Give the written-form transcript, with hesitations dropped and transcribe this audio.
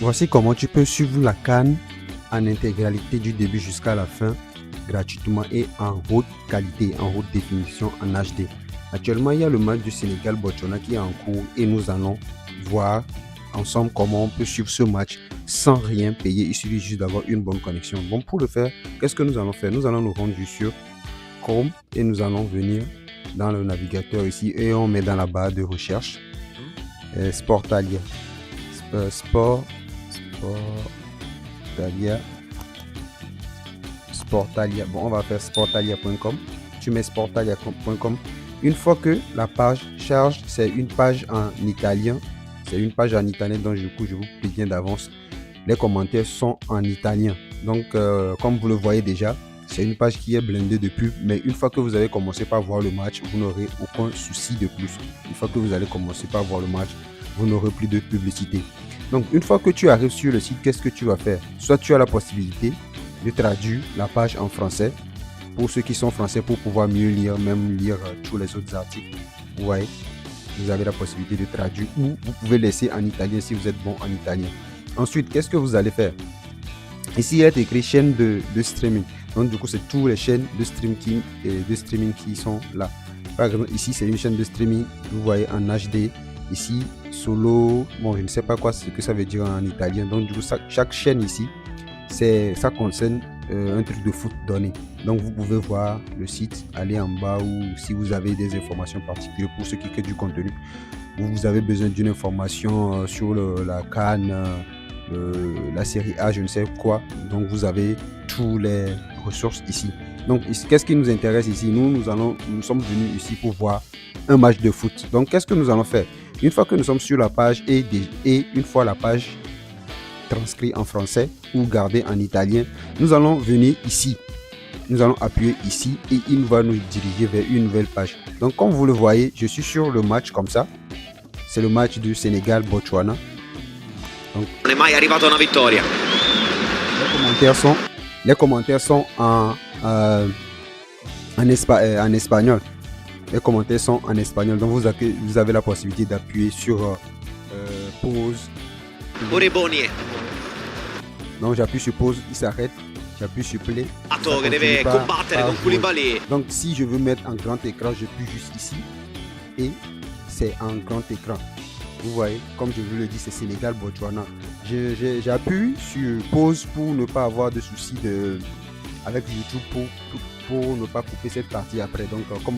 Voici comment tu peux suivre la CAN en intégralité du début jusqu'à la fin gratuitement et en haute qualité, en haute définition, en HD. Actuellement, il y a le match du Sénégal-Botswana qui est en cours et nous allons voir ensemble comment on peut suivre ce match sans rien payer. Il suffit juste d'avoir une bonne connexion. Bon, pour le faire, qu'est-ce que nous allons faire? Nous allons nous rendre sur Chrome et nous allons venir dans le navigateur ici et on met dans la barre de recherche Sportalia. Sportalia. Bon, on va faire sportalia.com. Tu mets sportalia.com. Une fois que la page charge, c'est une page en italien. C'est une page en italien, donc du coup, je vous préviens d'avance. Les commentaires sont en italien. Donc, comme vous le voyez déjà, c'est une page qui est blindée de pub. Mais une fois que vous avez commencé par voir le match, vous n'aurez aucun souci de plus. Une fois que vous allez commencer par voir le match, vous n'aurez plus de publicité. Donc, une fois que tu arrives sur le site, qu'est-ce que tu vas faire? Soit tu as la possibilité de traduire la page en français pour ceux qui sont français pour pouvoir mieux lire, même lire tous les autres articles. Vous voyez, vous avez la possibilité de traduire ou vous pouvez laisser en italien si vous êtes bon en italien. Ensuite, qu'est-ce que vous allez faire? Ici, il est écrit chaîne de streaming. Donc, du coup, c'est toutes les chaînes de streaming qui sont là. Par exemple, ici, c'est une chaîne de streaming, vous voyez, en HD. Ici, solo, bon, je ne sais pas quoi ce que ça veut dire en italien. Donc, du coup, chaque chaîne ici, ça concerne un truc de foot donné. Donc, vous pouvez voir le site, aller en bas ou si vous avez des informations particulières pour ceux qui créent du contenu, ou vous avez besoin d'une information sur la CAN, la série A, je ne sais quoi. Donc, vous avez toutes les ressources ici. Donc, qu'est-ce qui nous intéresse ici? Nous sommes venus ici pour voir un match de foot. Donc, qu'est-ce que nous allons faire? Une fois que nous sommes sur la page et une fois la page transcrite en français ou gardée en italien, nous allons venir ici. Nous allons appuyer ici et il va nous diriger vers une nouvelle page. Donc, comme vous le voyez, je suis sur le match comme ça. C'est le match du Sénégal-Botswana. Non è mai arrivato a una vittoria. Les commentaires sont en espagnol. Les commentaires sont en espagnol. Donc, vous avez la possibilité d'appuyer sur pause. Orebonie. Donc, j'appuie sur pause, il s'arrête. J'appuie sur play. Che deve combattere con Koulibaly. Donc, si je veux mettre en grand écran, je puis juste ici. Et c'est en grand écran. Vous voyez, comme je vous le dis, c'est Sénégal-Botswana. J'appuie sur pause pour ne pas avoir de soucis avec YouTube pour ne pas couper cette partie après. Donc, comme